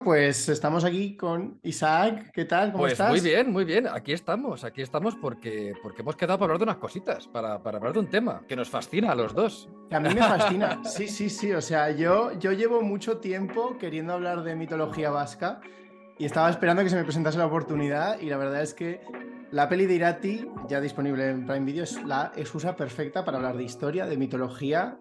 Pues estamos aquí con Isaac. ¿Qué tal? ¿Cómo Pues muy estás? bien, muy bien. Aquí estamos porque hemos quedado para hablar de unas cositas, para hablar de un tema que nos fascina a los dos. Que a mí me fascina. Sí, sí, sí. O sea, yo llevo mucho tiempo queriendo hablar de mitología vasca y estaba esperando que se me presentase la oportunidad y la verdad es que la peli de Irati, ya disponible en Prime Video, es la excusa perfecta para hablar de historia, de mitología,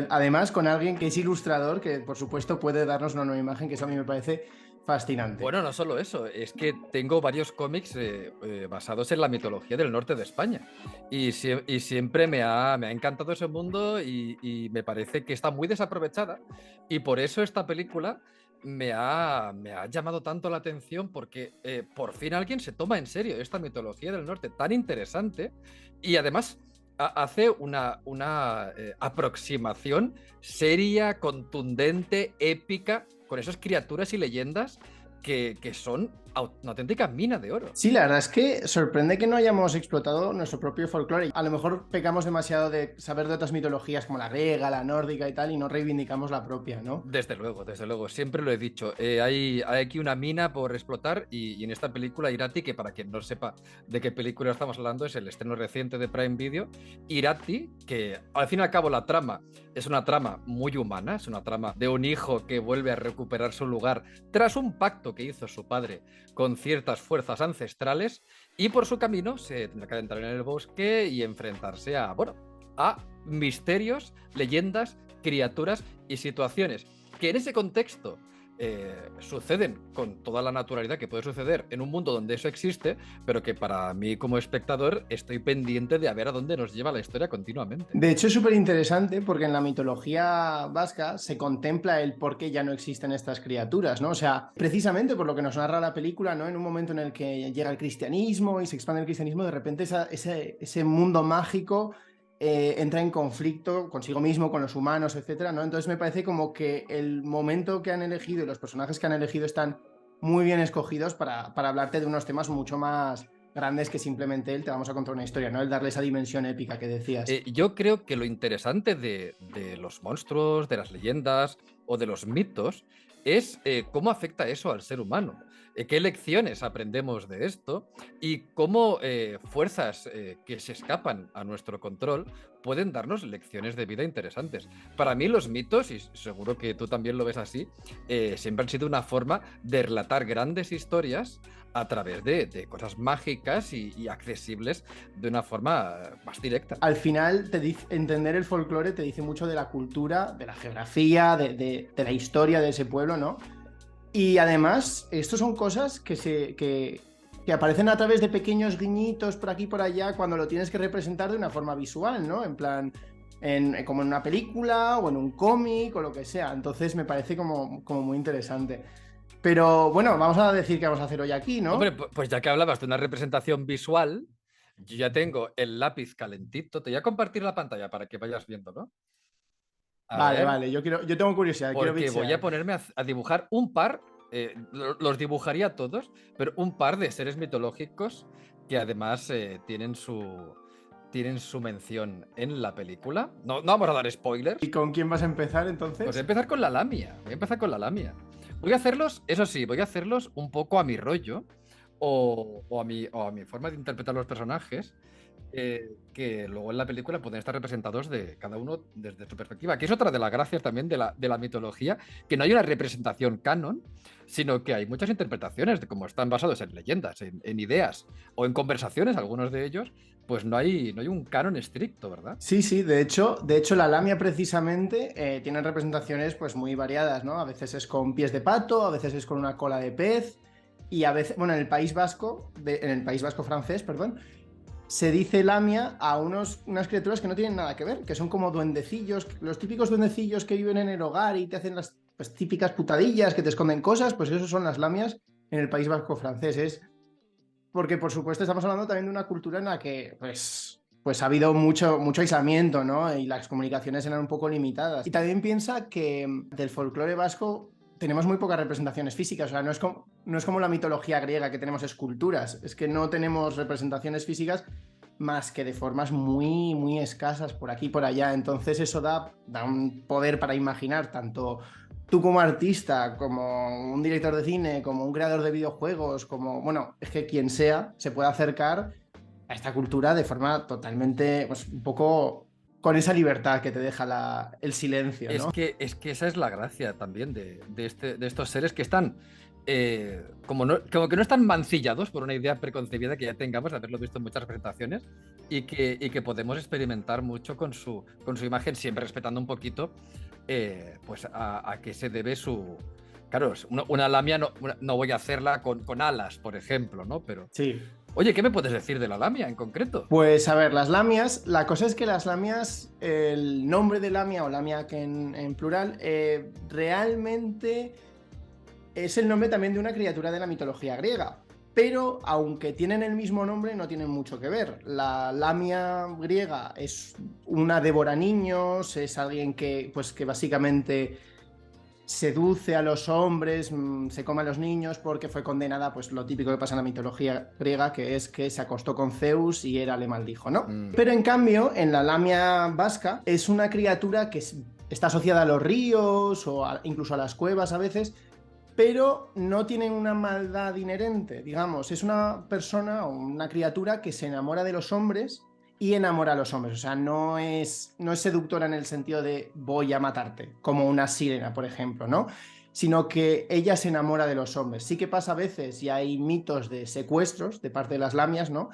además con alguien que es ilustrador, que por supuesto puede darnos una nueva imagen, que eso a mí me parece fascinante. Bueno, no solo eso, es que tengo varios cómics basados en la mitología del norte de España y siempre me ha encantado ese mundo y me parece que está muy desaprovechada y por eso esta película me ha llamado tanto la atención porque por fin alguien se toma en serio esta mitología del norte tan interesante y además hace una aproximación seria, contundente, épica con esas criaturas y leyendas que son una auténtica mina de oro. Sí, la verdad es que sorprende que no hayamos explotado nuestro propio folclore. A lo mejor pecamos demasiado de saber de otras mitologías como la griega, la nórdica y tal, y no reivindicamos la propia, ¿no? Desde luego, siempre lo he dicho. Hay aquí una mina por explotar y en esta película Irati, que para quien no sepa de qué película estamos hablando, es el estreno reciente de Prime Video. Irati, que al fin y al cabo la trama es una trama muy humana, es una trama de un hijo que vuelve a recuperar su lugar tras un pacto que hizo su padre con ciertas fuerzas ancestrales y por su camino se tendrá que adentrar en el bosque y enfrentarse a misterios, leyendas, criaturas y situaciones que en ese contexto suceden con toda la naturalidad que puede suceder en un mundo donde eso existe, pero que para mí como espectador estoy pendiente de a ver a dónde nos lleva la historia continuamente. De hecho, es súper interesante porque en la mitología vasca se contempla el por qué ya no existen estas criaturas, ¿no? O sea, precisamente por lo que nos narra la película, ¿no? En un momento en el que llega el cristianismo y se expande el cristianismo, de repente ese mundo mágico entra en conflicto consigo mismo, con los humanos, etcétera, ¿no? Entonces me parece como que el momento que han elegido y los personajes que han elegido están muy bien escogidos para hablarte de unos temas mucho más grandes que simplemente él te vamos a contar una historia, ¿no? El darle esa dimensión épica que decías. Yo creo que lo interesante de los monstruos, de las leyendas o de los mitos es cómo afecta eso al ser humano, qué lecciones aprendemos de esto y cómo fuerzas que se escapan a nuestro control pueden darnos lecciones de vida interesantes. Para mí los mitos, y seguro que tú también lo ves así, siempre han sido una forma de relatar grandes historias a través de cosas mágicas y accesibles de una forma más directa. Al final, entender el folclore te dice mucho de la cultura, de la geografía, de la historia de ese pueblo, ¿no? Y además, estos son cosas que aparecen a través de pequeños guiñitos por aquí y por allá cuando lo tienes que representar de una forma visual, ¿no? En plan, como en una película o en un cómic o lo que sea. Entonces me parece como muy interesante. Pero bueno, vamos a decir qué vamos a hacer hoy aquí, Hombre, ¿no? pues ya que hablabas de una representación visual, yo ya tengo el lápiz calentito. Te voy a compartir la pantalla para que vayas viendo, ¿no? A Vale, ver, vale, yo tengo curiosidad, quiero porque voy a bichear. ponerme a dibujar un par, los dibujaría todos, pero un par de seres mitológicos que además tienen su mención en la película. No, no vamos a dar spoilers. ¿Y con quién vas a empezar Pues voy a entonces? empezar con la Lamia. Voy a empezar con la Lamia. Voy a hacerlos, eso sí, voy a hacerlos un poco a mi rollo o a mi forma de interpretar los personajes, que luego en la película pueden estar representados de cada uno desde su perspectiva, que es otra de las gracias también de la mitología, que no hay una representación canon, sino que hay muchas interpretaciones de cómo están basados en leyendas, en ideas o en conversaciones, algunos de ellos, pues no hay un canon estricto, ¿verdad? Sí, sí, de hecho la lamia precisamente tiene representaciones pues muy variadas, ¿no? A veces es con pies de pato, a veces es con una cola de pez y a veces, bueno, en el País Vasco francés, perdón, se dice lamia a unas criaturas que no tienen nada que ver, que son como duendecillos, los típicos duendecillos que viven en el hogar y te hacen las pues, típicas putadillas que te esconden cosas, pues esos son las lamias en el País Vasco francés. Porque, por supuesto, estamos hablando también de una cultura en la que, pues ha habido mucho aislamiento, ¿no? Y las comunicaciones eran un poco limitadas. Y también piensa que del folclore vasco tenemos muy pocas representaciones físicas. O sea, no es como la mitología griega que tenemos esculturas. Es que no tenemos representaciones físicas más que de formas muy, muy escasas por aquí y por allá. Entonces eso da un poder para imaginar tanto tú como artista, como un director de cine, como un creador de videojuegos, como, bueno, es que quien sea, se puede acercar a esta cultura de forma totalmente, pues un poco con esa libertad que te deja el silencio, ¿no? Es que esa es la gracia también de estos seres que están como que no están mancillados por una idea preconcebida que ya tengamos de haberlo visto en muchas representaciones y que podemos experimentar mucho con su imagen, siempre respetando un poquito pues a qué se debe su... Claro, una lamia no voy a hacerla con alas, por ejemplo, ¿no? Pero, Sí. oye, ¿qué me puedes decir de la lamia en concreto? Pues a ver, las lamias, la cosa es que las lamias, el nombre de lamia o lamia que en plural, realmente es el nombre también de una criatura de la mitología griega. Pero aunque tienen el mismo nombre, no tienen mucho que ver. La lamia griega es una devora niños, es alguien que, pues, que básicamente seduce a los hombres, se come a los niños porque fue condenada, pues lo típico que pasa en la mitología griega, que es que se acostó con Zeus y Hera le maldijo, ¿no? Pero en cambio, en la lamia vasca es una criatura que está asociada a los ríos o incluso a las cuevas a veces, pero no tienen una maldad inherente, digamos, es una persona o una criatura que se enamora de los hombres y enamora a los hombres, o sea, no es seductora en el sentido de voy a matarte, como una sirena, por ejemplo, ¿no? Sino que ella se enamora de los hombres. Sí que pasa a veces y hay mitos de secuestros de parte de las lamias, ¿no?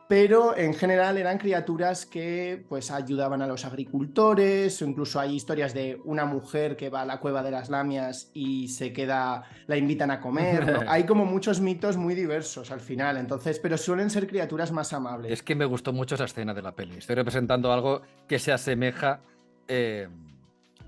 Pero en general eran criaturas que pues ayudaban a los agricultores, o incluso hay historias de una mujer que va a la cueva de las lamias y se queda, la invitan a comer, ¿no? Hay como muchos mitos muy diversos al final, entonces, pero suelen ser criaturas más amables. Es que me gustó mucho esa escena de la peli. Estoy representando algo que se asemeja eh,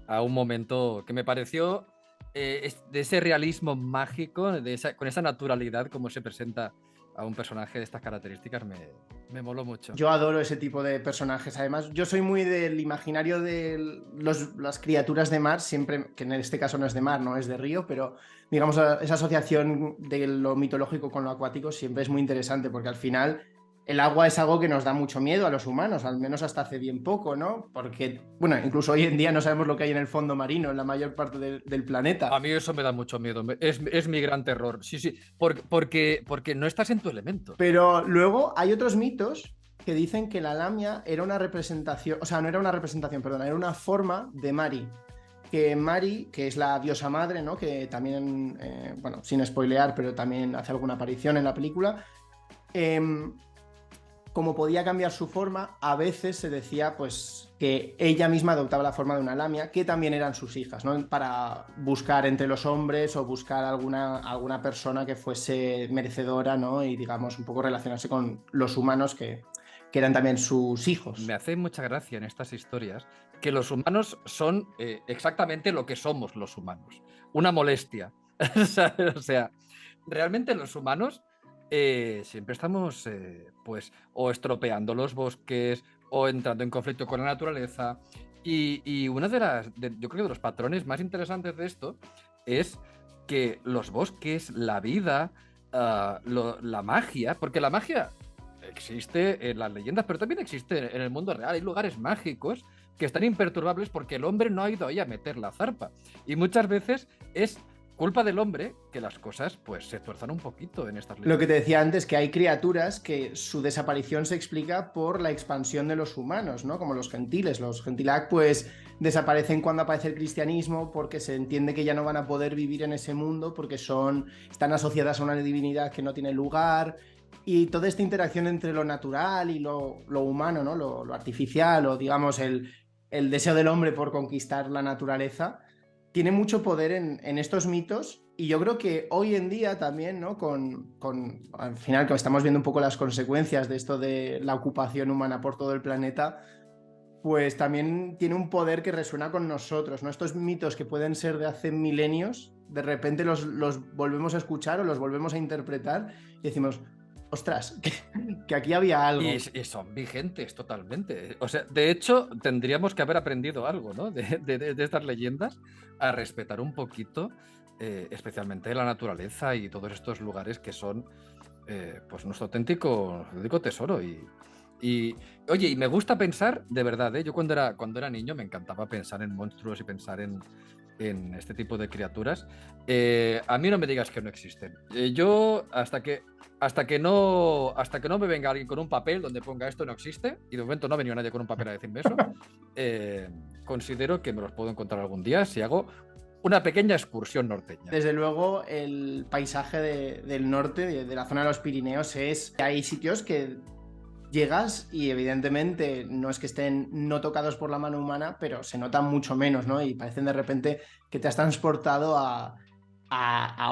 a un momento que me pareció de ese realismo mágico, con esa naturalidad como se presenta a un personaje de estas características, me moló mucho. Yo adoro ese tipo de personajes. Además, yo soy muy del imaginario de las criaturas de mar, siempre, que en este caso no es de mar, no es de río, pero digamos, esa asociación de lo mitológico con lo acuático siempre es muy interesante, porque al final el agua es algo que nos da mucho miedo a los humanos, al menos hasta hace bien poco, ¿no? Porque, bueno, incluso hoy en día no sabemos lo que hay en el fondo marino en la mayor parte del planeta. A mí eso me da mucho miedo. Es mi gran terror. Sí, sí. Porque no estás en tu elemento. Pero luego hay otros mitos que dicen que la lamia era una representación, o sea, no era una representación, perdón, era una forma de Mari. Que Mari, que es la diosa madre, ¿no? Que también, bueno, sin spoilear, pero también hace alguna aparición en la película, como podía cambiar su forma, a veces se decía pues que ella misma adoptaba la forma de una lamia, que también eran sus hijas, ¿no? Para buscar entre los hombres o buscar alguna persona que fuese merecedora, ¿no? Y digamos un poco relacionarse con los humanos que eran también sus hijos. Me hace mucha gracia en estas historias que los humanos son exactamente lo que somos los humanos. Una molestia. O sea, realmente los humanos siempre estamos pues o estropeando los bosques o entrando en conflicto con la naturaleza. Y una yo creo que de los patrones más interesantes de esto es que los bosques, la vida, la magia, porque la magia existe en las leyendas, pero también existe en el mundo real. Hay lugares mágicos que están imperturbables porque el hombre no ha ido ahí a meter la zarpa. Y muchas veces es culpa del hombre que las cosas pues se tuerzan un poquito en estas leyendas. Lo que te decía antes, que hay criaturas que su desaparición se explica por la expansión de los humanos, ¿no? Como los gentiles. Los gentilac, pues, desaparecen cuando aparece el cristianismo porque se entiende que ya no van a poder vivir en ese mundo porque están asociadas a una divinidad que no tiene lugar. Y toda esta interacción entre lo natural y lo humano, ¿no? Lo artificial o, digamos, el deseo del hombre por conquistar la naturaleza, tiene mucho poder en estos mitos. Y yo creo que hoy en día también, ¿no? Al final que estamos viendo un poco las consecuencias de esto de la ocupación humana por todo el planeta, pues también tiene un poder que resuena con nosotros, ¿no? Estos mitos que pueden ser de hace milenios, de repente los volvemos a escuchar o los volvemos a interpretar y decimos, ostras, que aquí había algo. Y son vigentes totalmente. O sea, de hecho, tendríamos que haber aprendido algo, ¿no? De estas leyendas, a respetar un poquito, especialmente la naturaleza y todos estos lugares que son, pues, nuestro auténtico tesoro. Oye, y me gusta pensar, de verdad, ¿eh? Yo cuando era niño me encantaba pensar en monstruos y pensar en este tipo de criaturas, a mí no me digas que no existen. Yo, hasta que no me venga alguien con un papel donde ponga esto no existe, y de momento no ha venido nadie con un papel a decirme eso, considero que me los puedo encontrar algún día si hago una pequeña excursión norteña. Desde luego, el paisaje del norte, de la zona de los Pirineos, hay sitios que llegas y evidentemente no es que estén no tocados por la mano humana, pero se notan mucho menos, ¿no? Y parecen de repente que te has transportado a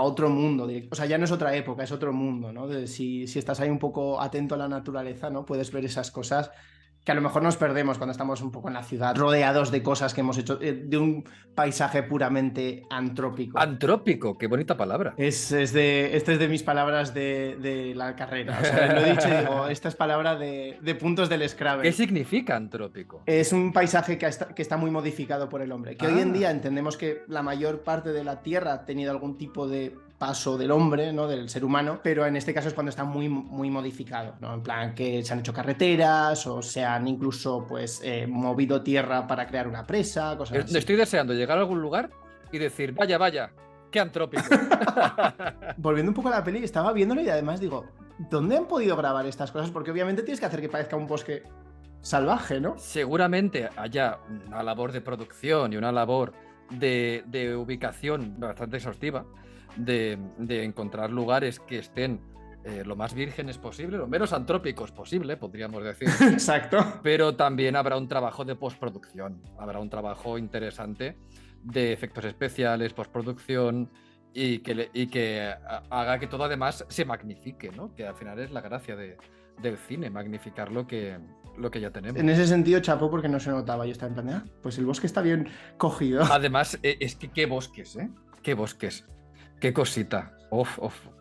otro mundo. O sea, ya no es otra época, es otro mundo, ¿no? Si estás ahí un poco atento a la naturaleza, ¿no? Puedes ver esas cosas que a lo mejor nos perdemos cuando estamos un poco en la ciudad, rodeados de cosas que hemos hecho, de un paisaje puramente antrópico. Antrópico, qué bonita palabra. Esta es de mis palabras de la carrera. O sea, lo he dicho y digo, esta es palabra de puntos del Scrabble. ¿Qué significa antrópico? Es un paisaje que está muy modificado por el hombre. Que hoy en día entendemos que la mayor parte de la Tierra ha tenido algún tipo de paso del hombre, ¿no? Del ser humano, pero en este caso es cuando está muy, muy modificado, ¿no? En plan que se han hecho carreteras o se han incluso pues movido tierra para crear una presa, cosas así. Estoy deseando llegar a algún lugar y decir, vaya, vaya, qué antrópico. Volviendo un poco a la peli, estaba viéndolo y además digo, ¿dónde han podido grabar estas cosas? Porque obviamente tienes que hacer que parezca un bosque salvaje, ¿no? Seguramente haya una labor de producción y una labor de ubicación bastante exhaustiva, de encontrar lugares que estén lo más vírgenes posible, lo menos antrópicos posible, podríamos decir. Exacto. Pero también habrá un trabajo de postproducción, habrá un trabajo interesante de efectos especiales, postproducción, y que haga que todo además se magnifique, ¿no? Que al final es la gracia del cine, magnificar lo que ya tenemos. En ese sentido, chapo, porque no se notaba. Yo estaba en plan de, pues el bosque está bien cogido. Además, es que qué bosques, ¿eh? Qué bosques. Qué cosita.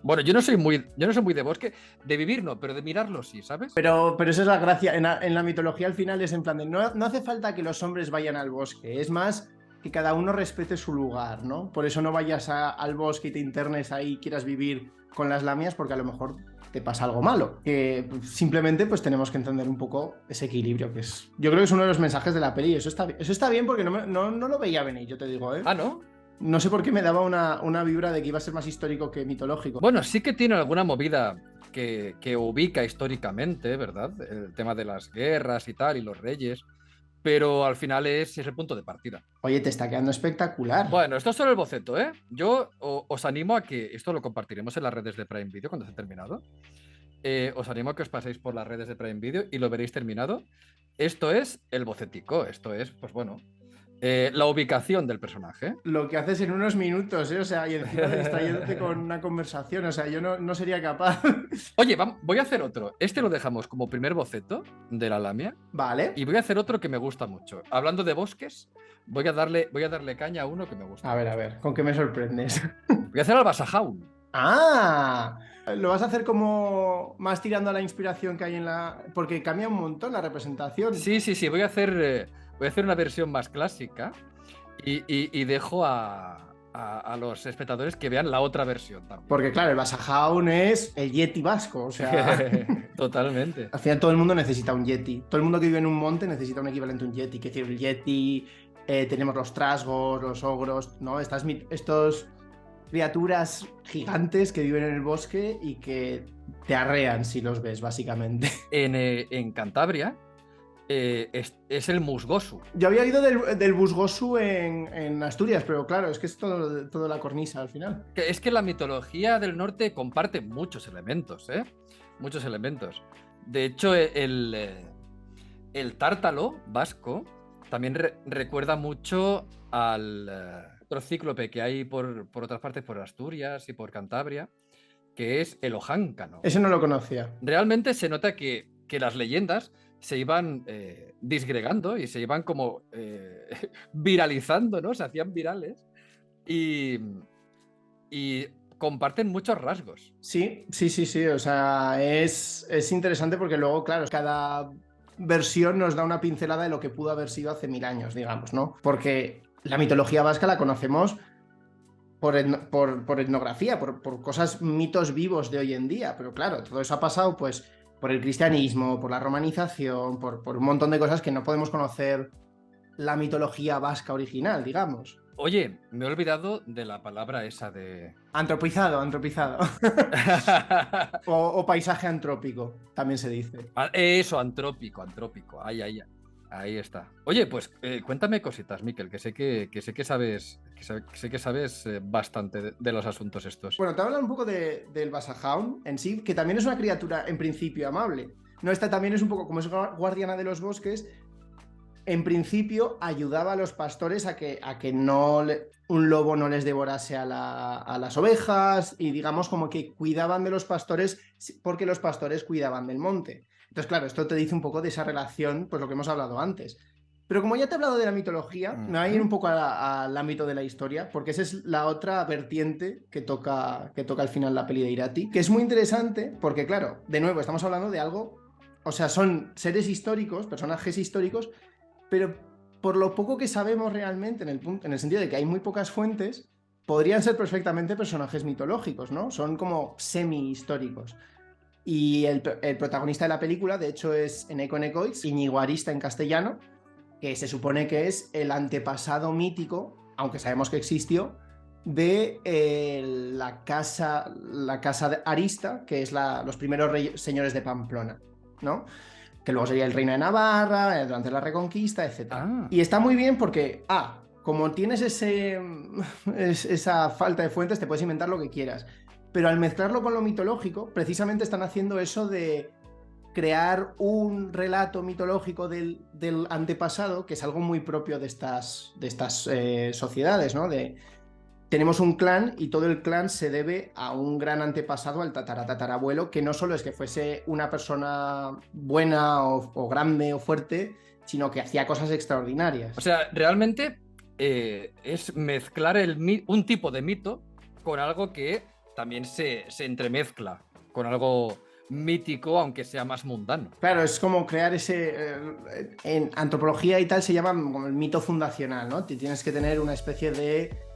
Bueno, yo no soy muy de bosque, de vivir no, pero de mirarlo sí, ¿sabes? Pero esa es la gracia. En la mitología al final es en plan de, no hace falta que los hombres vayan al bosque, es más que cada uno respete su lugar, ¿no? Por eso no vayas al bosque y te internes ahí y quieras vivir con las lamias, porque a lo mejor te pasa algo malo. Que simplemente pues tenemos que entender un poco ese equilibrio, que es, yo creo que es uno de los mensajes de la peli. Eso está bien porque no lo veía venir, yo te digo, ¿eh? Ah, ¿no? No sé por qué me daba una vibra de que iba a ser más histórico que mitológico. Bueno, sí que tiene alguna movida que ubica históricamente, ¿verdad? El tema de las guerras y tal, y los reyes, pero al final es el punto de partida. Oye, te está quedando espectacular. Bueno, esto es solo el boceto, ¿eh? Yo os animo a que esto lo compartiremos en las redes de Prime Video cuando esté terminado. Os animo a que os paséis por las redes de Prime Video y lo veréis terminado. Esto es el bocetico, esto es, pues bueno, la ubicación del personaje. Lo que haces en unos minutos, ¿eh? O sea, y encima distrayéndote con una conversación, o sea, yo no sería capaz. Oye, voy a hacer otro. Este lo dejamos como primer boceto de la Lamia. Vale. Y voy a hacer otro que me gusta mucho. Hablando de bosques, voy a darle caña a uno que me gusta. A ver, ¿con qué me sorprendes? Voy a hacer al Basajaun. ¡Ah! Lo vas a hacer como más tirando a la inspiración que hay en la... Porque cambia un montón la representación. Sí, voy a hacer una versión más clásica y dejo a los espectadores que vean la otra versión también. Porque claro, el Basajaun es el Yeti vasco, o sea... Totalmente. Al final todo el mundo necesita un Yeti. Todo el mundo que vive en un monte necesita un equivalente a un Yeti. Que decir, el Yeti, tenemos los trasgos, los ogros, ¿no? Estos criaturas gigantes que viven en el bosque y que te arrean si los ves, básicamente. En Cantabria es el musgosu. Yo había oído del busgosu en Asturias, pero claro, es que es todo la cornisa al final. Es que la mitología del norte comparte muchos elementos, ¿eh? Muchos elementos. De hecho, el tártalo vasco también recuerda mucho al otro cíclope que hay por otras partes, por Asturias y por Cantabria, que es el ojáncano. Ese no lo conocía. Realmente se nota que las leyendas se iban disgregando y se iban como viralizando, ¿no? Se hacían virales y comparten muchos rasgos. Sí. O sea, es interesante porque luego, claro, cada versión nos da una pincelada de lo que pudo haber sido hace 1000 años, digamos, ¿no? Porque la mitología vasca la conocemos por etnografía, por cosas, mitos vivos de hoy en día, pero claro, todo eso ha pasado pues por el cristianismo, por la romanización, por un montón de cosas que no podemos conocer la mitología vasca original, digamos. Oye, me he olvidado de la palabra esa de... Antropizado. O paisaje antrópico, también se dice. Eso, antrópico. Ahí está. Oye, pues cuéntame cositas, Miquel, que sé que sabes, sé que sabes bastante de los asuntos estos. Bueno, te hablo un poco del Basajaun en sí, que también es una criatura en principio amable. No, esta también es un poco como es guardiana de los bosques. En principio ayudaba a los pastores a que un lobo no les devorase a las ovejas y digamos como que cuidaban de los pastores porque los pastores cuidaban del monte. Entonces, claro, esto te dice un poco de esa relación, pues lo que hemos hablado antes. Pero como ya te he hablado de la mitología, me voy a ir un poco al ámbito de la historia, porque esa es la otra vertiente que toca al final la peli de Irati, que es muy interesante porque, claro, de nuevo, estamos hablando de algo, o sea, son seres históricos, personajes históricos, pero por lo poco que sabemos realmente, en el sentido de que hay muy pocas fuentes, podrían ser perfectamente personajes mitológicos, ¿no? Son como semi-históricos. Y el protagonista de la película, de hecho, es Eneko Nekoitz, Íñigo Arista en castellano, que se supone que es el antepasado mítico, aunque sabemos que existió, de la casa de Arista, que es los primeros señores de Pamplona, ¿no? Que luego sería el reino de Navarra, durante la Reconquista, etc. Y está muy bien porque, como tienes esa falta de fuentes, te puedes inventar lo que quieras. Pero al mezclarlo con lo mitológico, precisamente están haciendo eso de crear un relato mitológico del antepasado, que es algo muy propio de estas sociedades, ¿no? Tenemos un clan y todo el clan se debe a un gran antepasado, al tatarabuelo, que no solo es que fuese una persona buena o grande o fuerte, sino que hacía cosas extraordinarias. O sea, realmente es mezclar un tipo de mito con algo que también se entremezcla, con algo mítico, aunque sea más mundano. Claro, es como crear en antropología y tal se llama como el mito fundacional, ¿no? Tienes que tener una especie de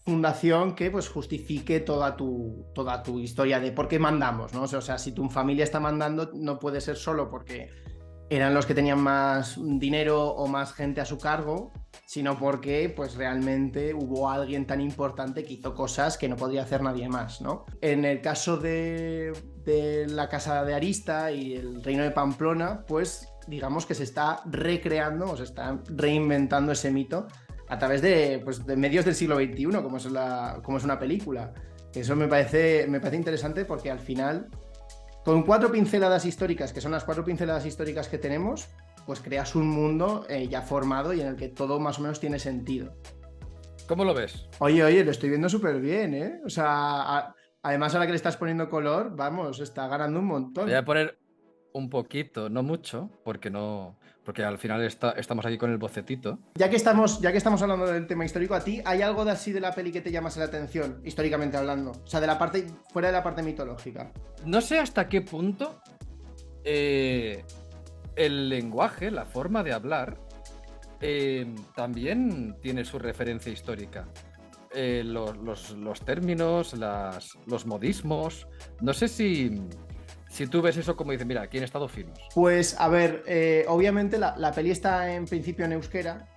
fundación que pues justifique toda tu historia de por qué mandamos, ¿no? O sea, si tu familia está mandando, no puede ser solo porque eran los que tenían más dinero o más gente a su cargo, sino porque pues realmente hubo alguien tan importante que hizo cosas que no podía hacer nadie más, ¿no? En el caso de la casa de Arista y el reino de Pamplona, pues digamos que se está recreando o se está reinventando ese mito a través de medios del siglo XXI, como es una película. Eso me parece interesante porque al final, con 4 pinceladas históricas, que son las 4 pinceladas históricas que tenemos, pues creas un mundo ya formado y en el que todo más o menos tiene sentido. ¿Cómo lo ves? Oye, lo estoy viendo súper bien, ¿eh? O sea, además ahora que le estás poniendo color, vamos, está ganando un montón. Voy a poner un poquito, no mucho, porque al final estamos aquí con el bocetito. Ya que estamos hablando del tema histórico, ¿a ti hay algo de así de la peli que te llamase la atención, históricamente hablando? O sea, fuera de la parte mitológica. No sé hasta qué punto el lenguaje, la forma de hablar, también tiene su referencia histórica. Los términos, los modismos. No sé si tú ves eso como dices, mira, aquí en Estados finos. Pues, a ver, obviamente la peli está en principio en euskera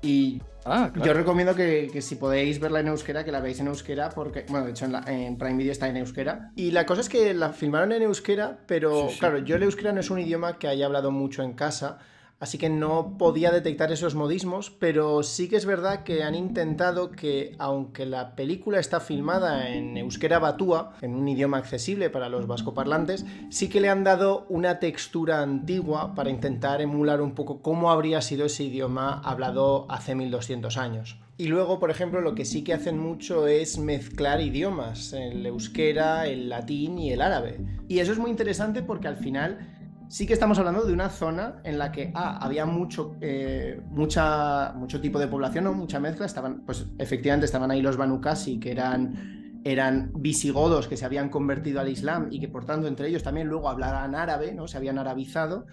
y claro. Yo recomiendo que si podéis verla en euskera, que la veáis en euskera, porque, bueno, de hecho en Prime Video está en euskera. Y la cosa es que la filmaron en euskera, pero sí. Claro, yo el euskera no es un idioma que haya hablado mucho en casa, así que no podía detectar esos modismos, pero sí que es verdad que han intentado que, aunque la película está filmada en euskera batúa, en un idioma accesible para los vascoparlantes, sí que le han dado una textura antigua para intentar emular un poco cómo habría sido ese idioma hablado hace 1200 años. Y luego, por ejemplo, lo que sí que hacen mucho es mezclar idiomas, el euskera, el latín y el árabe. Y eso es muy interesante porque al final sí que estamos hablando de una zona en la que había mucho tipo de población, ¿no? Mucha mezcla. Efectivamente estaban ahí los Banu Qasi, que eran visigodos que se habían convertido al Islam y que por tanto entre ellos también luego hablaban árabe, ¿no? Se habían arabizado.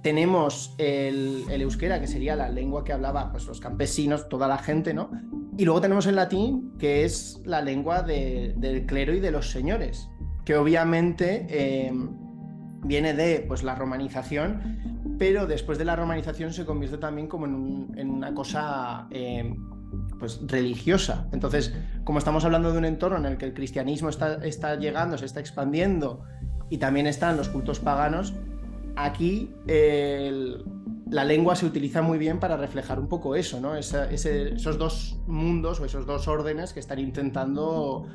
Tenemos el euskera, que sería la lengua que hablaba pues, los campesinos, toda la gente, ¿no? Y luego tenemos el latín, que es la lengua del clero y de los señores, que obviamente viene de pues, la romanización, pero después de la romanización se convierte también como en una cosa pues religiosa. Entonces, como estamos hablando de un entorno en el que el cristianismo está llegando, se está expandiendo y también están los cultos paganos, aquí la lengua se utiliza muy bien para reflejar un poco eso, ¿no? Esos dos mundos o esos dos órdenes que están intentando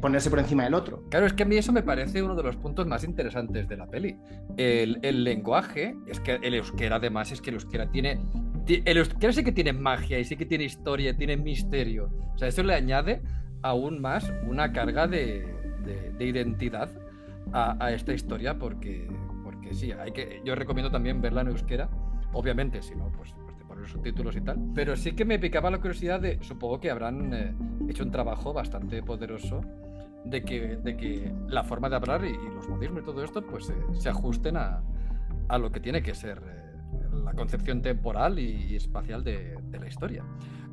ponerse por encima del otro. Claro, es que a mí eso me parece uno de los puntos más interesantes de la peli. El lenguaje, es que el euskera además, es que el euskera tiene... El euskera sí que tiene magia y sí que tiene historia, tiene misterio. O sea, eso le añade aún más una carga de identidad a esta historia porque sí, yo recomiendo también verla en euskera. Obviamente, si no, pues te ponen los subtítulos y tal. Pero sí que me picaba la curiosidad de, supongo que habrán hecho un trabajo bastante poderoso de que la forma de hablar y los modismos y todo esto pues se ajusten a lo que tiene que ser la concepción temporal y espacial de la historia.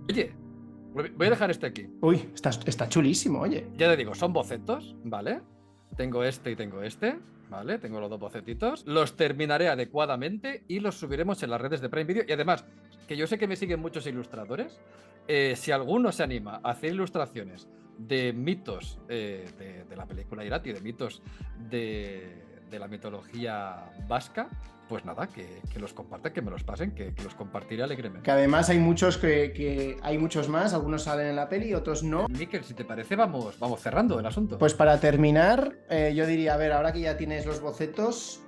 Oye, voy a dejar este aquí. Uy, está chulísimo, oye. Ya te digo, son bocetos, ¿vale? Tengo este y tengo este, ¿vale? Tengo los dos bocetitos. Los terminaré adecuadamente y los subiremos en las redes de Prime Video. Y además, que yo sé que me siguen muchos ilustradores, si alguno se anima a hacer ilustraciones de mitos de la película Irati, de mitos de la mitología vasca, pues nada, que los compartan, que me los pasen, que los compartiré alegremente. Que además hay muchos que hay muchos más, algunos salen en la peli, otros no. Miquel, si te parece, vamos cerrando el asunto. Pues para terminar, yo diría, a ver, ahora que ya tienes los bocetos,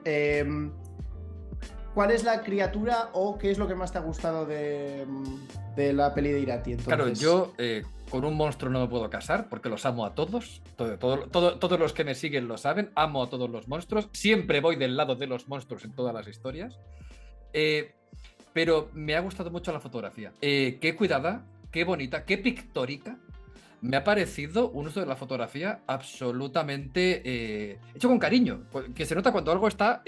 ¿cuál es la criatura o qué es lo que más te ha gustado de la peli de Irati? Entonces... Claro, yo con un monstruo no me puedo casar porque los amo a todos. Todos los que me siguen lo saben. Amo a todos los monstruos. Siempre voy del lado de los monstruos en todas las historias. Pero me ha gustado mucho la fotografía. Qué cuidada, qué bonita, qué pictórica. Me ha parecido un uso de la fotografía absolutamente hecho con cariño. Que se nota cuando algo está...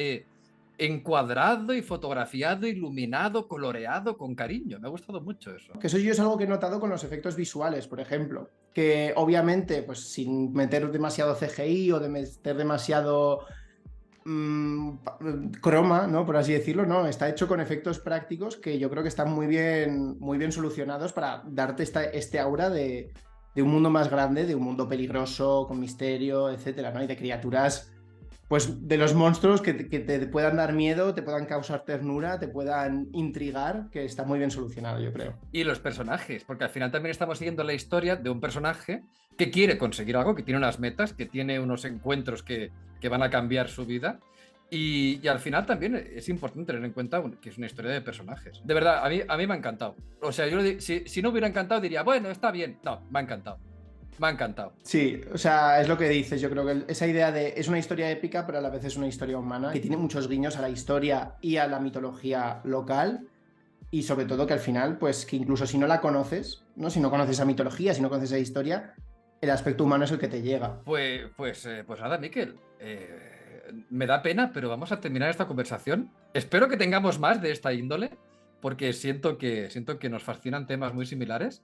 encuadrado y fotografiado, iluminado, coloreado con cariño. Me ha gustado mucho eso. Que eso yo es algo que he notado con los efectos visuales, por ejemplo. Que obviamente, pues sin meter demasiado CGI o de meter demasiado croma, ¿no? Por así decirlo, ¿no? Está hecho con efectos prácticos que yo creo que están muy bien solucionados para darte este aura de un mundo más grande, de un mundo peligroso, con misterio, etcétera, ¿no? Y de criaturas... Pues de los monstruos que te puedan dar miedo, te puedan causar ternura, te puedan intrigar, que está muy bien solucionado, yo creo. Y los personajes, porque al final también estamos siguiendo la historia de un personaje que quiere conseguir algo, que tiene unas metas, que tiene unos encuentros que van a cambiar su vida. Y al final también es importante tener en cuenta que es una historia de personajes. De verdad, a mí me ha encantado. O sea, yo si no hubiera encantado diría, bueno, está bien. No, me ha encantado. Me ha encantado. Sí, o sea, es lo que dices. Yo creo que esa idea de es una historia épica, pero a la vez es una historia humana, que tiene muchos guiños a la historia y a la mitología local. Y sobre todo que al final, pues que incluso si no la conoces, ¿no? Si no conoces esa mitología, si no conoces esa historia, el aspecto humano es el que te llega. Pues nada, Miquel. Me da pena, pero vamos a terminar esta conversación. Espero que tengamos más de esta índole, porque siento que nos fascinan temas muy similares.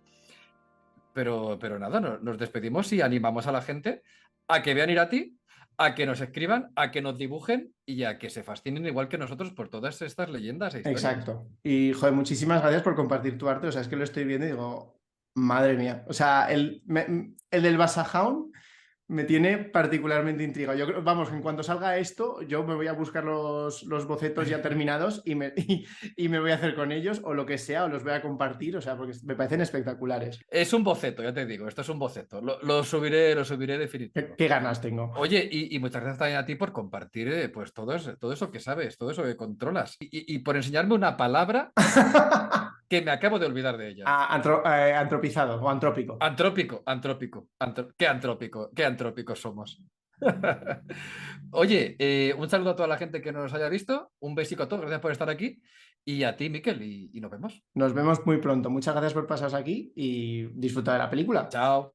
Pero nada, nos despedimos y animamos a la gente a que vean Irati, a que nos escriban, a que nos dibujen y a que se fascinen igual que nosotros por todas estas leyendas e historias. Exacto. Y, joder, muchísimas gracias por compartir tu arte. O sea, es que lo estoy viendo y digo, madre mía. O sea, el del Basajaun me tiene particularmente intrigado. Yo creo, vamos, en cuanto salga esto, yo me voy a buscar los bocetos ya terminados y me voy a hacer con ellos o lo que sea, o los voy a compartir, o sea, porque me parecen espectaculares. Es un boceto, ya te digo, esto es un boceto. Lo subiré definitivo. ¿Qué ganas tengo? Oye, y muchas gracias también a ti por compartir pues todo eso que sabes, todo eso que controlas y por enseñarme una palabra que me acabo de olvidar de ella. Antropizado o antrópico. Qué antrópicos somos. Oye, un saludo a toda la gente que nos haya visto, un besico a todos, gracias por estar aquí y a ti, Miquel, y nos vemos. Nos vemos muy pronto. Muchas gracias por pasaros aquí y disfrutar de la película. Chao.